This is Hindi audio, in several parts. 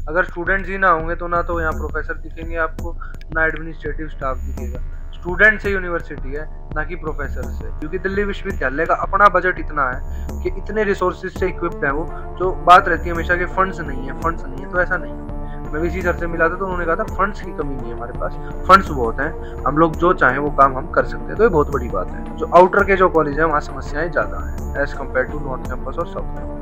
अगर स्टूडेंट्स ही ना होंगे तो ना तो यहाँ प्रोफेसर दिखेंगे आपको, ना एडमिनिस्ट्रेटिव स्टाफ दिखेगा। स्टूडेंट से यूनिवर्सिटी है, ना कि प्रोफेसर से, क्योंकि दिल्ली विश्वविद्यालय का अपना बजट इतना है कि इतने रिसोर्सेज से इक्विप्ड है वो। जो बात रहती है हमेशा कि फंड्स नहीं है, फंड्स नहीं है, तो ऐसा नहीं है। मैं भी सर से मिला था तो उन्होंने कहा था फंड्स की कमी नहीं है हमारे पास, फंड्स बहुत हैं, हम लोग जो चाहें वो काम हम कर सकते हैं। तो ये बहुत बड़ी बात है। जो आउटर के जो कॉलेज है वहाँ समस्याएं ज़्यादा हैं as compare to north campus और साउथ कैंपस।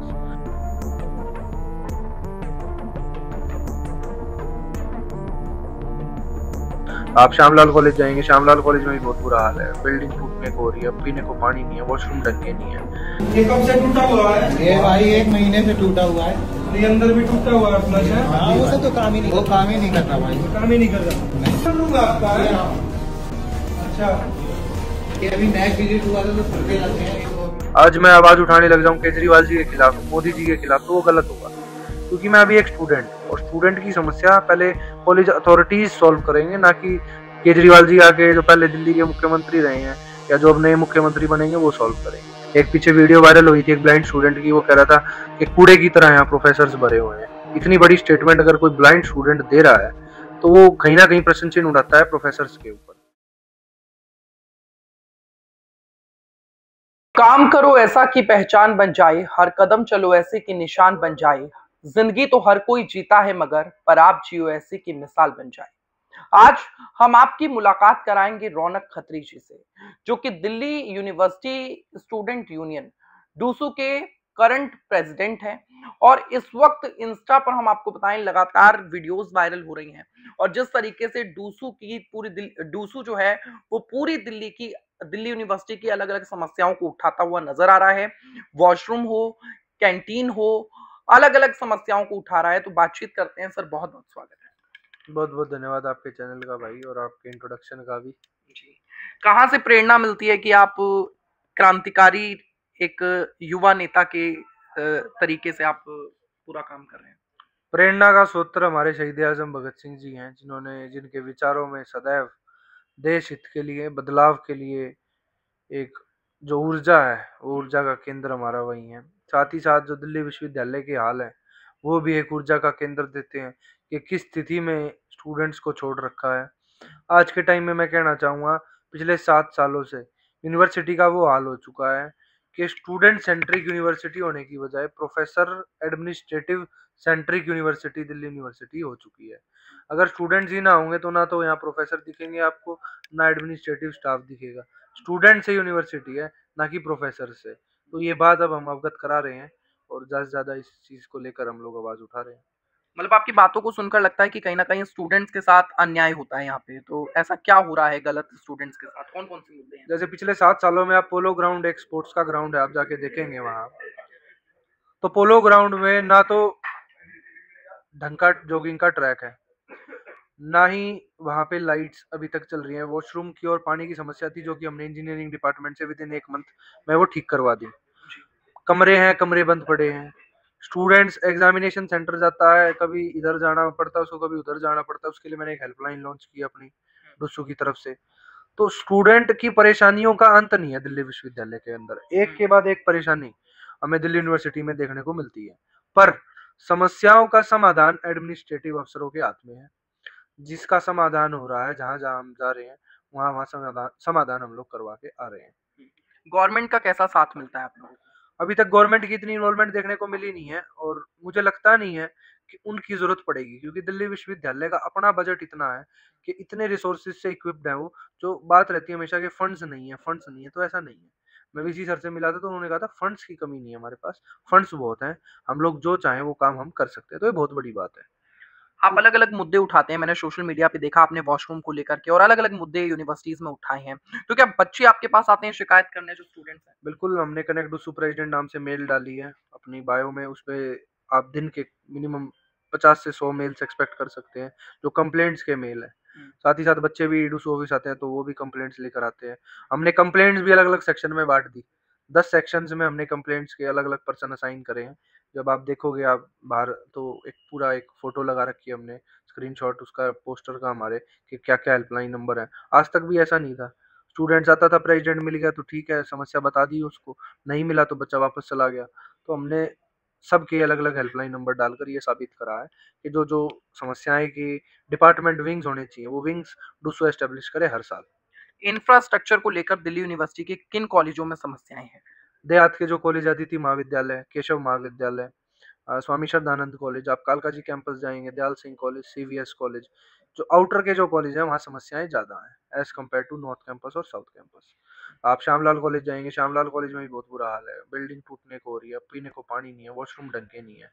आप श्यामलाल कॉलेज जाएंगे, श्यामलाल कॉलेज में भी बहुत बुरा हाल है, बिल्डिंग टूटने को हो रही है, पीने को पानी नहीं है, वॉशरूम ढंग के नहीं है। ये कब से टूटा हुआ है? ये भाई 1 महीने से टूटा हुआ है। ये अंदर भी टूटा हुआ है फ्लश है। हाँ, वो सब तो काम ही नहीं, वो काम ही नहीं करता भाई, काम ही नहीं कर रहा। आपका है अच्छा, ये अभी नेक्स्ट विजिट हुआ था तो टूटे लगते हैं। आज मैं आवाज उठाने लग जाऊं केजरीवाल जी के खिलाफ, मोदी जी के खिलाफ, तो वो गलत होगा, क्योंकि मैं अभी एक स्टूडेंट, और स्टूडेंट की समस्या पहले कॉलेज अथॉरिटीज सॉल्व करेंगे, ना कि केजरीवाल जी आके जो पहले दिल्ली के मुख्यमंत्री रहे हैं या जो अब नए मुख्यमंत्री बनेंगे वो सॉल्व करेंगे। एक पीछे वीडियो वायरल हुई थी एक ब्लाइंड स्टूडेंट की, वो कह रहा था कि कूड़े की तरह यहाँ प्रोफेसर भरे हुए हैं। इतनी बड़ी स्टेटमेंट अगर कोई ब्लाइंड स्टूडेंट दे रहा है तो वो कहीं ना कहीं प्रश्न चिन्ह उठाता है प्रोफेसर के ऊपर। काम करो ऐसा कि पहचान बन जाए, हर कदम चलो ऐसे कि निशान बन जाए। जिंदगी तो हर कोई जीता है मगर पर आप जियो ऐसे कि मिसाल बन जाए। आज हम आपकी मुलाकात कराएंगे रौनक खत्री जी से, जो कि Delhi university student union DUSU के करंट प्रेसिडेंट हैं। और इस वक्त इंस्टा पर हम आपको बताएं लगातार वीडियोस वायरल हो रही हैं, और जिस तरीके से डूसू जो है वो पूरी दिल्ली यूनिवर्सिटी की अलग अलग समस्याओं को उठाता हुआ नजर आ रहा है। वॉशरूम हो, कैंटीन हो, अलग अलग समस्याओं को उठा रहा है। तो बातचीत करते हैं। सर बहुत बहुत स्वागत है। बहुत बहुत धन्यवाद आपके चैनल का भाई, और आपके इंट्रोडक्शन का भी। जी, कहाँ से प्रेरणा मिलती है कि आप क्रांतिकारी एक युवा नेता के तरीके से आप पूरा काम कर रहे हैं? प्रेरणा का सूत्र हमारे शहीद आजम भगत सिंह जी हैं, जिनके विचारों में सदैव देश हित के लिए, बदलाव के लिए एक जो ऊर्जा है, वो ऊर्जा का केंद्र हमारा वही है। साथ ही साथ जो दिल्ली विश्वविद्यालय के हाल है वो भी एक ऊर्जा का केंद्र देते हैं कि किस स्थिति में स्टूडेंट्स को छोड़ रखा है। आज के टाइम में मैं कहना चाहूँगा, पिछले 7 सालों से यूनिवर्सिटी का वो हाल हो चुका है कि स्टूडेंट सेंट्रिक यूनिवर्सिटी होने की बजाय professor administrative centric university Delhi university हो चुकी है। अगर स्टूडेंट्स ही ना होंगे तो ना तो यहाँ प्रोफेसर दिखेंगे आपको, ना एडमिनिस्ट्रेटिव स्टाफ दिखेगा। स्टूडेंट से यूनिवर्सिटी है, ना कि प्रोफेसर से। तो ये बात अब हम अवगत करा रहे हैं, और ज़्यादा से ज़्यादा इस चीज़ को लेकर हम लोग आवाज़ उठा रहे हैं। मतलब आपकी बातों को सुनकर लगता है कि कहीं ना कहीं स्टूडेंट्स के साथ अन्याय होता है यहाँ पे। तो ऐसा क्या हो रहा है गलत स्टूडेंट्स के साथ? कौन कौन से मुद्दे हैं? जैसे पिछले 7 सालों में आप पोलो ग्राउंड, एक स्पोर्ट्स का ग्राउंड है, आप जाके देखेंगे वहाँ, तो पोलो ग्राउंड में ना तो ढंग का जॉगिंग का ट्रैक है, ना ही वहाँ पे लाइट्स अभी तक चल रही हैं। वॉशरूम की और पानी की समस्या थी, जो कि हमने इंजीनियरिंग डिपार्टमेंट से विद इन 1 मंथ में वो ठीक करवा दी। कमरे हैं, कमरे बंद पड़े हैं। स्टूडेंट्स एग्जामिनेशन सेंटर जाता है, कभी इधर जाना पड़ता है उसको, कभी उधर जाना पड़ता है। उसके लिए मैंने एक हेल्पलाइन लॉन्च की अपनी डुस्सू की तरफ से। तो स्टूडेंट की परेशानियों का अंत नहीं है दिल्ली विश्वविद्यालय के अंदर, एक के बाद एक परेशानी हमें दिल्ली यूनिवर्सिटी में देखने को मिलती है। पर समस्याओं का समाधान एडमिनिस्ट्रेटिव अफसरों के हाथ में है। जिसका समाधान हो रहा है, जहां जहां हम जा रहे हैं वहां वहां समाधान हम लोग करवा के आ रहे हैं। गवर्नमेंट का कैसा साथ मिलता है आप लोगों को? अभी तक गवर्नमेंट की इतनी इन्वॉल्वमेंट देखने को मिली नहीं है, और मुझे लगता नहीं है कि उनकी जरूरत पड़ेगी, क्योंकि दिल्ली विश्वविद्यालय का अपना बजट इतना है कि इतने रिसोर्सेज से इक्विप्ड है वो। जो बात रहती है हमेशा कि फंड्स नहीं है, फंड्स नहीं है, तो ऐसा नहीं है। मैं भी सर से मिला था तो उन्होंने कहा था फंड्स की कमी नहीं है हमारे पास, फंड्स बहुत हैं, हम लोग जो चाहें वो काम हम कर सकते हैं। तो ये बहुत बड़ी बात है। आप अलग अलग मुद्दे उठाते हैं, मैंने सोशल मीडिया पे देखा आपने वॉशरूम को लेकर के और अलग अलग मुद्दे यूनिवर्सिटीज में उठाए हैं। तो क्या बच्चे आपके पास आते हैं शिकायत करने, जो स्टूडेंट्स हैं? बिल्कुल, हमने कनेक्ट डुस्सू प्रेसिडेंट नाम से मेल डाली है अपनी बायो में। उस पे आप दिन के मिनिमम 50 से 100 मेल्स एक्सपेक्ट कर सकते हैं, जो कंप्लेंट्स के मेल है। साथ ही साथ बच्चे भी डुस्सू ऑफिस आते हैं तो वो भी कंप्लेंट्स लेकर आते हैं। हमने कंप्लेंट्स भी अलग अलग सेक्शन में बांट दी। 10 सेक्शंस में हमने कंप्लेंट्स के अलग अलग पर्सन असाइन करे हैं। जब आप देखोगे आप बाहर, तो एक पूरा एक फोटो लगा रखी है हमने, स्क्रीनशॉट उसका पोस्टर का हमारे, कि क्या क्या हेल्पलाइन नंबर है। आज तक भी ऐसा नहीं था। स्टूडेंट्स आता था, प्रेसिडेंट मिल गया तो ठीक है, समस्या बता दी उसको, नहीं मिला तो बच्चा वापस चला गया। तो हमने सबके अलग-अलग हेल्पलाइन नंबर डालकर ये साबित करा है कि जो-जो समस्याएँ की डिपार्टमेंट विंग्स होने चाहिए, वो विंग्स डूसो एस्टेब्लिश करे हर साल। इंफ्रास्ट्रक्चर को लेकर दिल्ली यूनिवर्सिटी के किन कॉलेजों में समस्याएं हैं? देहात के जो कॉलेज अदिति महाविद्यालय, केशव महाविद्यालय, स्वामी श्रद्धानंद कॉलेज, आप कालका जी कैंपस जाएँगे, Dayal Singh college, CVS college, जो आउटर के जो कॉलेज हैं, वहाँ समस्याएँ ज़्यादा हैं, as compare to north campus और साउथ कैंपस। आप श्यामलाल कॉलेज जाएँगे, श्यामलाल कॉलेज में भी बहुत बुरा हाल है, बिल्डिंग टूटने को हो रही है, पीने को पानी नहीं है, वॉशरूम ढंग के नहीं है।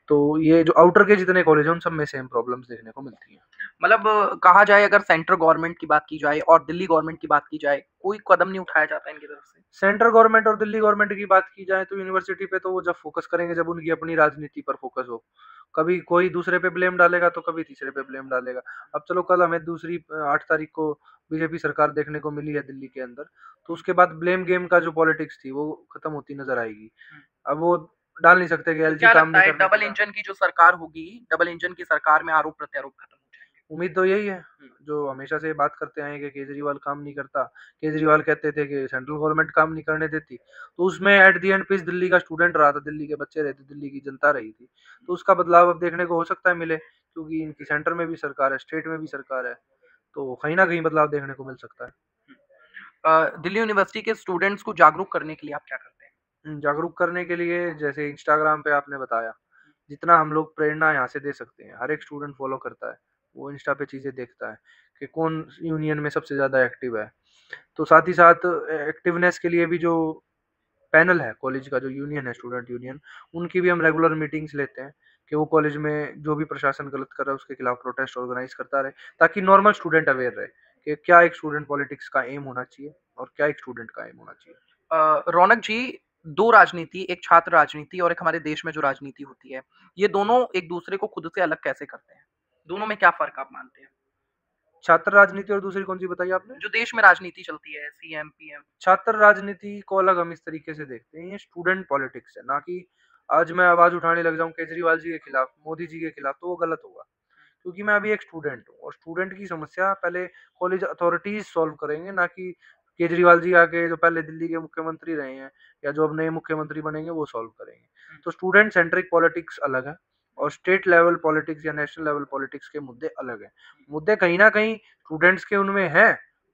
तो ये जो आउटर के जितने कॉलेज हैं, उन सब में सेम प्रॉब्लम्स देखने को मिलती हैं। मतलब कहा जाए अगर सेंट्रल गवर्नमेंट की बात की जाए और दिल्ली गवर्नमेंट की बात की जाए, कोई कदम नहीं उठाया जाता इनकी तरफ से? सेंट्रल गवर्नमेंट और दिल्ली गवर्नमेंट की बात की जाए तो यूनिवर्सिटी पे तो वो जब फोकस करेंगे जब उनकी अपनी राजनीति पर फोकस हो। कभी कोई दूसरे पे ब्लेम डालेगा तो कभी तीसरे पे ब्लेम डालेगा। अब चलो कल हमें दूसरी 8 तारीख को बीजेपी सरकार देखने को मिली है दिल्ली के अंदर, तो उसके बाद ब्लेम गेम का जो पॉलिटिक्स थी वो खत्म होती नज़र आएगी। अब वो डाल नहीं सकते कि तो एलजी क्या काम लगता नहीं है करने डबल देगा। इंजन की जो सरकार होगी, डबल इंजन की सरकार में आरोप प्रत्यारोप खत्म हो जाएंगे? उम्मीद तो यही है, जो हमेशा से बात करते आए हैं कि केजरीवाल काम नहीं करता। केजरीवाल कहते थे कि सेंट्रल गवर्नमेंट काम नहीं करने देती, तो उसमें एट द एंड पीस दिल्ली का स्टूडेंट रहा था, दिल्ली के बच्चे रहे थे, दिल्ली की जनता रही थी। तो उसका बदलाव अब देखने को हो सकता है मिले, क्योंकि इनकी सेंटर में भी सरकार है, स्टेट में भी सरकार है, तो कहीं न कहीं बदलाव देखने को मिल सकता है। दिल्ली यूनिवर्सिटी के स्टूडेंट्स को जागरूक करने के लिए आप क्या करते हैं? जागरूक करने के लिए जैसे इंस्टाग्राम पे आपने बताया, जितना हम लोग प्रेरणा यहाँ से दे सकते हैं, हर एक स्टूडेंट फॉलो करता है, वो इंस्टा पे चीज़ें देखता है कि कौन यूनियन में सबसे ज़्यादा एक्टिव है। तो साथ ही साथ एक्टिवनेस के लिए भी जो पैनल है कॉलेज का, जो यूनियन है स्टूडेंट यूनियन, उनकी भी हम रेगुलर मीटिंग्स लेते हैं कि वो कॉलेज में जो भी प्रशासन गलत कर रहा है उसके खिलाफ प्रोटेस्ट ऑर्गेनाइज करता रहे, ताकि नॉर्मल स्टूडेंट अवेयर रहे कि क्या एक स्टूडेंट पॉलिटिक्स का एम होना चाहिए और क्या एक स्टूडेंट का एम होना चाहिए। रौनक जी, दो राजनीति, एक छात्र राजनीति और एक हमारे देश में जो राजनीति होती है, ये दोनों एक दूसरे को खुद से अलग कैसे करते हैं? दोनों में क्या फर्क आप मानते हैं? छात्र राजनीति और दूसरी कौन सी बताई आपने? जो देश में राजनीति चलती है, सीएम पीएम। छात्र राजनीति को अलग हम इस तरीके से देखते हैं, ये स्टूडेंट पॉलिटिक्स है, ना कि आज मैं आवाज उठाने लग जाऊं केजरीवाल जी के खिलाफ, मोदी जी के खिलाफ, तो वो गलत होगा, क्योंकि मैं अभी एक स्टूडेंट हूँ और स्टूडेंट की समस्या पहले कॉलेज अथॉरिटीज सॉल्व करेंगे, ना कि केजरीवाल जी आके जो पहले दिल्ली के मुख्यमंत्री रहे हैं या जो अब नए मुख्यमंत्री बनेंगे वो सॉल्व करेंगे। तो स्टूडेंट सेंट्रिक पॉलिटिक्स अलग है और स्टेट लेवल पॉलिटिक्स या नेशनल लेवल पॉलिटिक्स के मुद्दे अलग हैं। मुद्दे कहीं ना कहीं स्टूडेंट्स के उनमें हैं,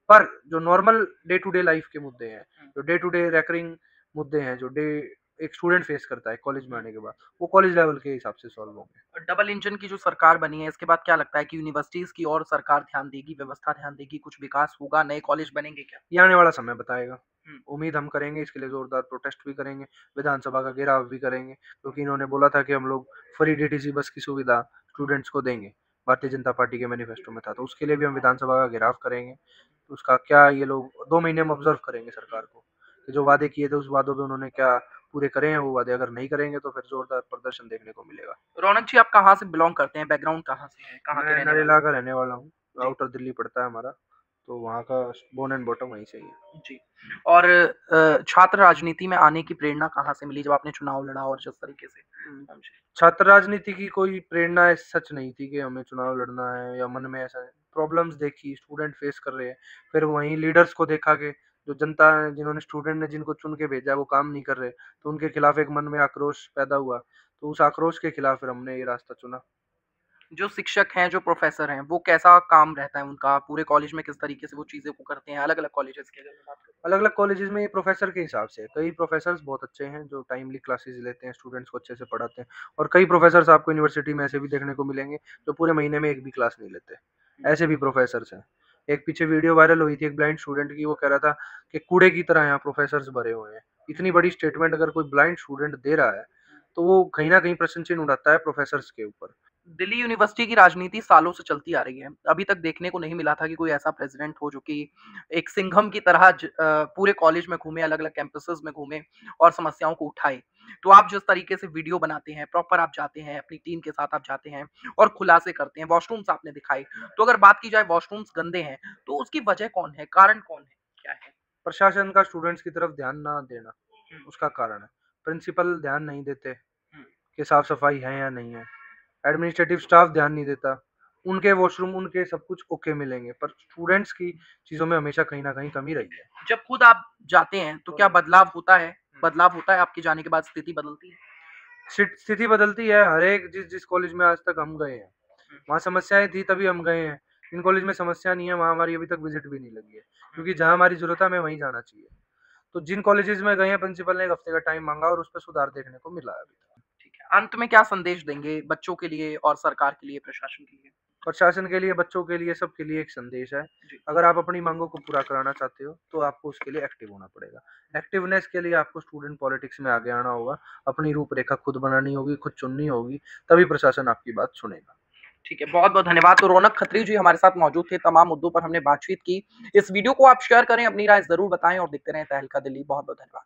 पर जो normal day to day life के मुद्दे हैं, जो डे टू डे रेकरिंग मुद्दे हैं, जो डे एक स्टूडेंट फेस करता है कॉलेज में आने के बाद, वो कॉलेज लेवल के हिसाब से सॉल्व होंगे। डबल इंजन की जो सरकार बनी है, इसके बाद क्या लगता है कि यूनिवर्सिटीज की और सरकार ध्यान देगी, व्यवस्था ध्यान देगी, कुछ विकास होगा, नए कॉलेज बनेंगे क्या? ये आने वाला समय बताएगा। उम्मीद हम करेंगे, इसके लिए जोरदार प्रोटेस्ट भी करेंगे, विधानसभा का घेराव भी करेंगे, क्योंकि इन्होंने बोला था कि हम लोग फ्री डीटीसी बस की सुविधा स्टूडेंट्स को देंगे, भारतीय जनता पार्टी के मैनिफेस्टो में था, तो उसके लिए भी हम विधानसभा का घेराव करेंगे। तो उसका क्या ये लोग 2 महीने में ऑब्जर्व करेंगे सरकार को कि जो वादे किए थे उस वादों पे उन्होंने क्या पूरे करे हैं वो वादे। अगर नहीं करेंगे तो फिर जोरदार प्रदर्शन देखने को मिलेगा। रौनक जी, आप कहाँ से बिलोंग करते हैं? बैकग्राउंड कहाँ से है? कहाँ के मैं रहने वाले नरेला हैं? का रहने वाला हूँ, जी। आउटर दिल्ली पड़ता है हमारा, तो वहाँ का बोर्न एंड बॉटम वहीं से ही है। जी। और छात्र राजनीति में आने की प्रेरणा कहाँ से मिली जब आपने चुनाव लड़ा और जिस तरीके से? छात्र राजनीति की कोई प्रेरणा सच नहीं थी कि हमें चुनाव लड़ना है, या मन में ऐसा प्रॉब्लम्स देखी स्टूडेंट फेस कर रहे हैं, फिर वहीं लीडर्स को देखा कि जो जनता है, जिन्होंने स्टूडेंट ने जिनको चुन के भेजा है वो काम नहीं कर रहे, तो उनके खिलाफ एक मन में आक्रोश पैदा हुआ, तो उस आक्रोश के खिलाफ फिर हमने ये रास्ता चुना। जो शिक्षक हैं, जो प्रोफ़ेसर हैं, वो कैसा काम रहता है उनका? पूरे कॉलेज में किस तरीके से वो चीज़ें को करते हैं? अलग-अलग कॉलेजेस की अगर मैं बात करूँ। अलग अलग कॉलेजेस में ये प्रोफेसर के हिसाब से है। कई प्रोफेसर्स बहुत अच्छे हैं जो टाइमली क्लासेस लेते हैं, स्टूडेंट्स को अच्छे से पढ़ाते हैं, और कई प्रोफेसर्स आपको यूनिवर्सिटी में ऐसे भी देखने को मिलेंगे जो पूरे महीने में एक भी क्लास नहीं लेते, ऐसे भी प्रोफेसर्स हैं। एक पीछे वीडियो वायरल हुई थी एक ब्लाइंड स्टूडेंट की, वो कह रहा था कि कूड़े की तरह यहाँ प्रोफेसर्स भरे हुए हैं। इतनी बड़ी स्टेटमेंट अगर कोई ब्लाइंड स्टूडेंट दे रहा है तो वो कहीं ना कहीं प्रश्न चिन्ह उठाता है प्रोफेसर्स के ऊपर। दिल्ली यूनिवर्सिटी की राजनीति सालों से चलती आ रही है। अभी तक देखने को नहीं मिला था कि कोई ऐसा प्रेज़िडेंट हो जो कि एक सिंघम की तरह पूरे कॉलेज में घूमे, अलग-अलग कैंपसेस में घूमे और समस्याओं को उठाए। तो आप जिस तरीके से वीडियो बनाते हैं, प्रॉपर आप जाते हैं, अपनी टीम के साथ आप जाते हैं और खुलासे करते हैं, वॉशरूम्स आपने दिखाए। तो अगर बात की जाए वॉशरूम्स गंदे हैं, तो उसकी वजह कौन है? कारण कौन है? क्या है? प्रशासन का स्टूडेंट्स की तरफ ध्यान ना देना उसका कारण है। प्रिंसिपल ध्यान नहीं देते कि साफ सफाई है या नहीं है, एडमिनिस्ट्रेटिव स्टाफ ध्यान नहीं देता, उनके वॉशरूम उनके सब कुछ ओके मिलेंगे, पर स्टूडेंट्स की चीज़ों में हमेशा कहीं न कहीं कमी रही है। जब खुद आप जाते हैं, तो क्या बदलाव होता है? बदलाव होता है, आपके जाने के बाद स्थिति बदलती है? स्थिति बदलती है। हर एक जिस जिस कॉलेज में आज तक हम गए हैं वहाँ समस्याएं थी तभी हम गए हैं। इन कॉलेज में समस्या नहीं है, वहाँ हमारी अभी तक विजिट भी नहीं लगी है, क्योंकि जहाँ हमारी जरूरत है हमें वहीं जाना चाहिए। तो जिन कॉलेजेस में गए हैं प्रिंसिपल ने 1 हफ्ते का टाइम मांगा और उस पर सुधार देखने को मिला है अभी तक। ठीक है, अंत में क्या संदेश देंगे बच्चों के लिए और सरकार के लिए, प्रशासन के लिए? प्रशासन के लिए, बच्चों के लिए, सबके लिए एक संदेश है। अगर आप अपनी मांगों को पूरा कराना चाहते हो तो आपको उसके लिए एक्टिव होना पड़ेगा। एक्टिवनेस के लिए आपको स्टूडेंट पॉलिटिक्स में आगे आना होगा, अपनी रूपरेखा खुद बनानी होगी, खुद चुननी होगी, तभी प्रशासन आपकी बात सुनेगा। ठीक है, बहुत बहुत धन्यवाद। तो रौनक खत्री जी हमारे साथ मौजूद थे, तमाम मुद्दों पर हमने बातचीत की। इस वीडियो को आप शेयर करें, अपनी राय जरूर बताएं और देखते रहें तहलका दिल्ली। बहुत बहुत धन्यवाद।